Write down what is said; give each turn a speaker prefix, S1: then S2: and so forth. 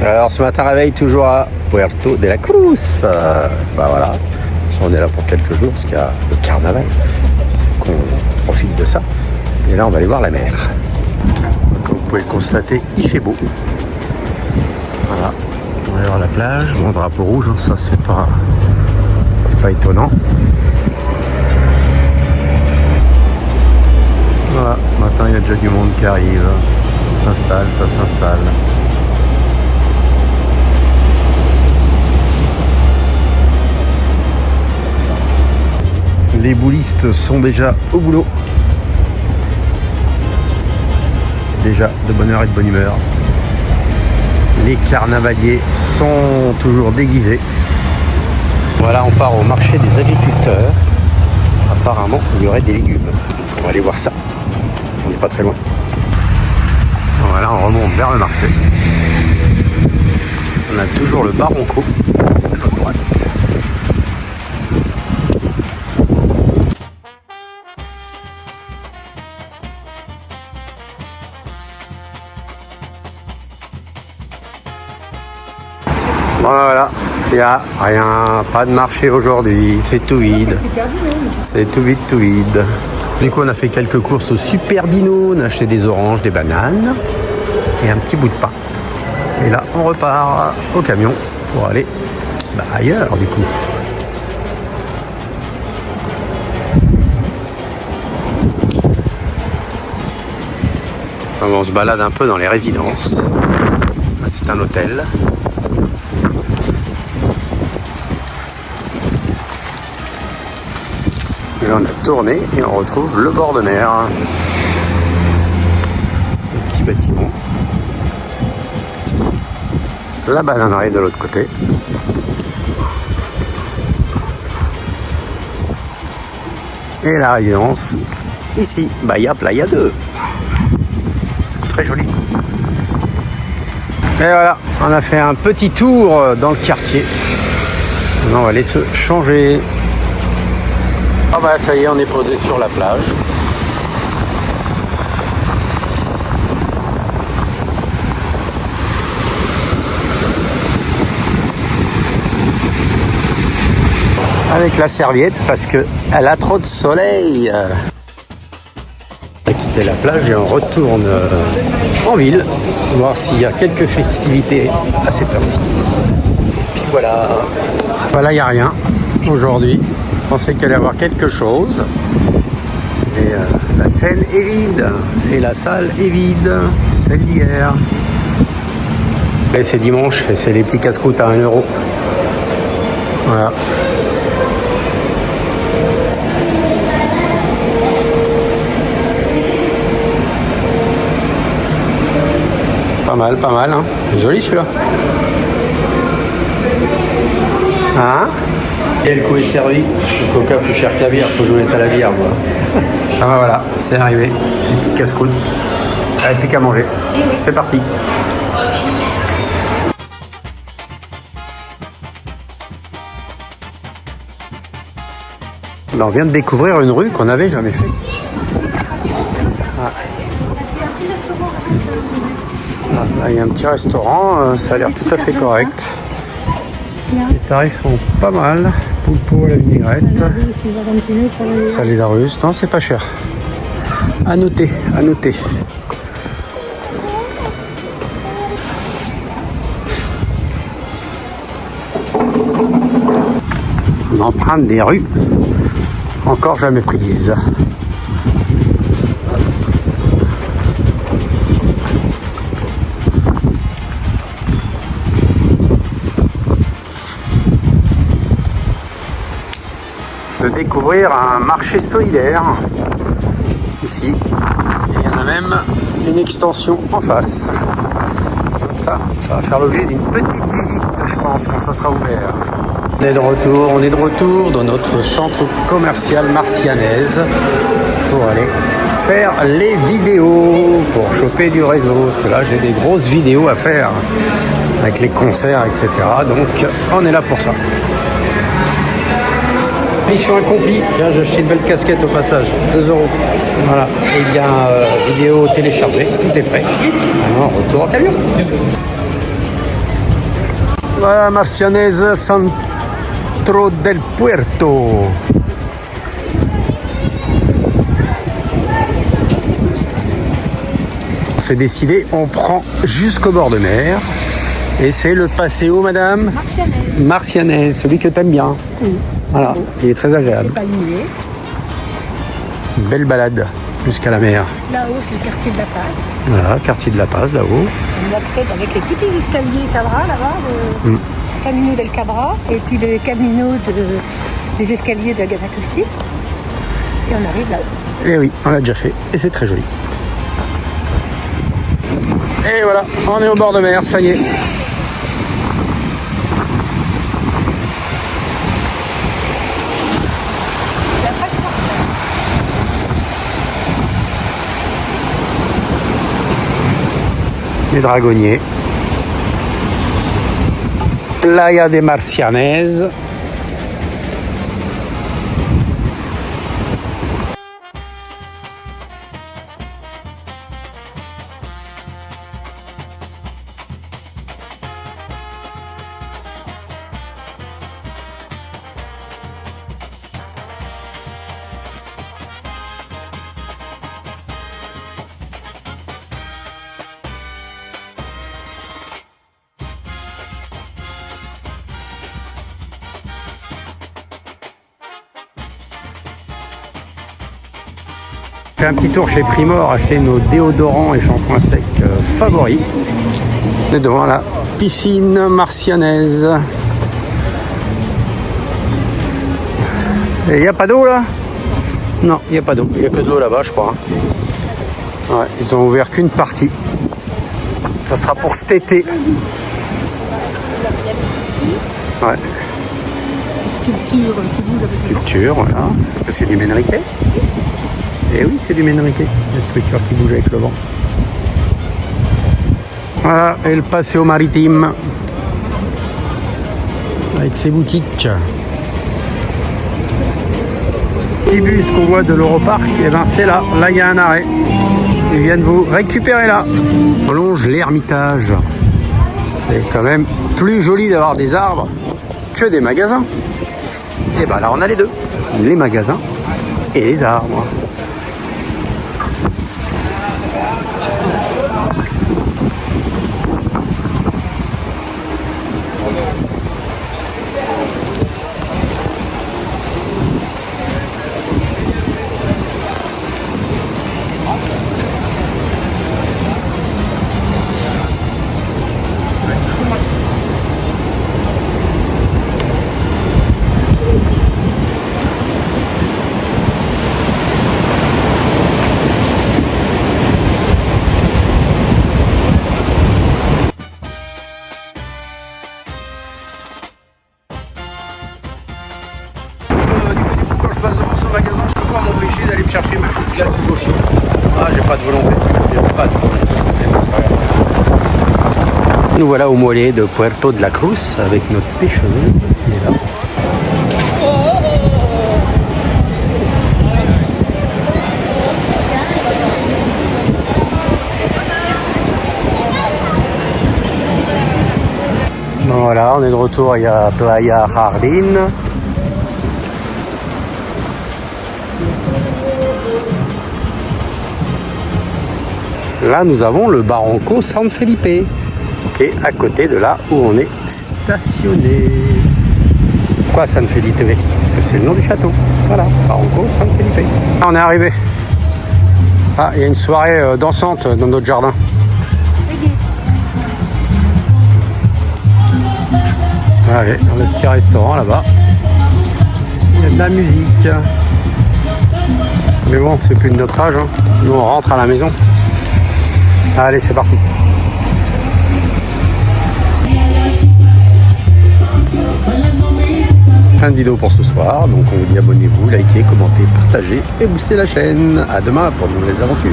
S1: Alors ce matin réveil toujours à Puerto de la Cruz. Bah voilà, on est là pour quelques jours parce qu'il y a le carnaval, qu'on profite de ça. Et là on va aller voir la mer. Comme vous pouvez le constater, il fait beau. Voilà, on va aller voir la plage. Bon, drapeau rouge, hein, ça c'est pas étonnant. Voilà, ce matin il y a déjà du monde qui arrive. Ça s'installe. Les boulistes sont déjà au boulot. Déjà de bonne heure et de bonne humeur. Les carnavaliers sont toujours déguisés. Voilà, on part au marché des agriculteurs. Apparemment, il y aurait des légumes. On va aller voir ça. On n'est pas très loin. Voilà, on remonte vers le marché. On a toujours le Baronco à notre droite. Voilà, il n'y a rien, pas de marché aujourd'hui, c'est tout vide. C'est tout vide. Du coup, on a fait quelques courses au Super Dino, on a acheté des oranges, des bananes et un petit bout de pain. Et là, on repart au camion pour aller ailleurs du coup. On se balade un peu dans les résidences. Là, c'est un hôtel. Et là, on a tourné et on retrouve le bord de mer. Un petit bâtiment. La bananerie de l'autre côté. Et la résidence ici, Bahia Playa 2. Très joli. Et voilà, on a fait un petit tour dans le quartier. Maintenant, on va aller se changer. Ah bah ça y est, on est posé sur la plage. Avec la serviette parce qu'elle a trop de soleil. On a quitté la plage et on retourne en ville, voir s'il y a quelques festivités à cette heure-ci. Puis voilà. Voilà, il n'y a rien aujourd'hui. Je pensais qu'il allait y avoir quelque chose. Et la scène est vide. Et la salle est vide. C'est celle d'hier. Et c'est dimanche et c'est les petits casse-croûtes à 1 €. Voilà. Pas mal, hein. Joli celui-là. Hein? Et le coup est servi. Le coca plus cher que la bière, faut que je me mette à la bière, moi. Ah bah voilà, c'est arrivé. Une petite casse-croûte. Allez, plus qu'à manger. C'est parti. Ben, on vient de découvrir une rue qu'on n'avait jamais fait. Ah. Là, il y a un petit restaurant, ça a l'air tout à fait correct. Les tarifs sont pas mal. Poulpeau à la vinaigrette. Salé la russe. Non, c'est pas cher. À noter. On emprunte des rues encore jamais prises. De découvrir un marché solidaire ici. Et il y en a même une extension en face. Comme ça va faire l'objet d'une petite visite, je pense, quand ça sera ouvert. On est de retour dans notre centre commercial Marcianaise pour aller faire les vidéos, pour choper du réseau. Parce que là, j'ai des grosses vidéos à faire avec les concerts, etc. Donc, on est là pour ça. Mission accomplie. Tiens, j'ai acheté une belle casquette au passage. 2 €. Voilà. Et il y a vidéo téléchargée. Tout est prêt. Alors, retour en camion. Voilà, Marcianès Centro del Puerto. On s'est décidé, on prend jusqu'au bord de mer. Et c'est le Paseo, madame Marcianès, celui que t'aimes bien.
S2: Oui.
S1: Voilà, il est très agréable.
S2: C'est pas lié.
S1: Une belle balade jusqu'à la mer.
S2: Là-haut, c'est le quartier de la Paz.
S1: Voilà, quartier de la Paz, là-haut.
S2: On accède avec les petits escaliers Cabra, là-bas, le Camino del Cabra, et puis le Camino des escaliers de Agatha Christie. Et on arrive là-haut.
S1: Et oui, on l'a déjà fait, et c'est très joli. Et voilà, on est au bord de mer, ça y est. Les dragonniers. Playa de Marcianès. Fait un petit tour chez Primor, acheter nos déodorants et shampoings secs favoris. On est devant la piscine marcianaise. Et il n'y a pas d'eau là? Non, il n'y a pas d'eau. Il n'y a que de l'eau là-bas, je crois. Ouais, ils ont ouvert qu'une partie. Ça sera pour cet été. Ouais.
S2: Sculpture qui bouge avec
S1: Sculpture, voilà. Est-ce que c'est du Menrique? Eh oui, c'est du Menrique, la structure qui bouge avec le vent. Voilà, et le Paseo Maritime, avec ses boutiques. Petit bus qu'on voit de l'Europark, et ben c'est là, là il y a un arrêt. Ils viennent vous récupérer là. On longe l'Ermitage. C'est quand même plus joli d'avoir des arbres que des magasins. Et ben là on a les deux, les magasins et les arbres. Magasin, je peux pas m'empêcher d'aller me chercher ma petite glace au Gofi. Ah, j'ai pas de volonté. J'ai pas de volonté. C'est pas grave. Nous voilà au mollet de Puerto de la Cruz avec notre pêcheuse qui est là. Voilà, on est de retour, il y a Playa Jardín. Là, nous avons le Barranco San Felipe, qui est à côté de là où on est stationné. Pourquoi San Felipe? Parce que c'est le nom du château. Voilà, Barranco San Felipe. Ah, on est arrivé. Ah, il y a une soirée dansante dans notre jardin. Allez, dans le petit restaurant là-bas. Il y a de la musique. Mais bon, c'est plus de notre âge. Hein. Nous, on rentre à la maison. Allez, c'est parti. Fin de vidéo pour ce soir. Donc, on vous dit abonnez-vous, likez, commentez, partagez et boostez la chaîne. À demain pour de nouvelles aventures.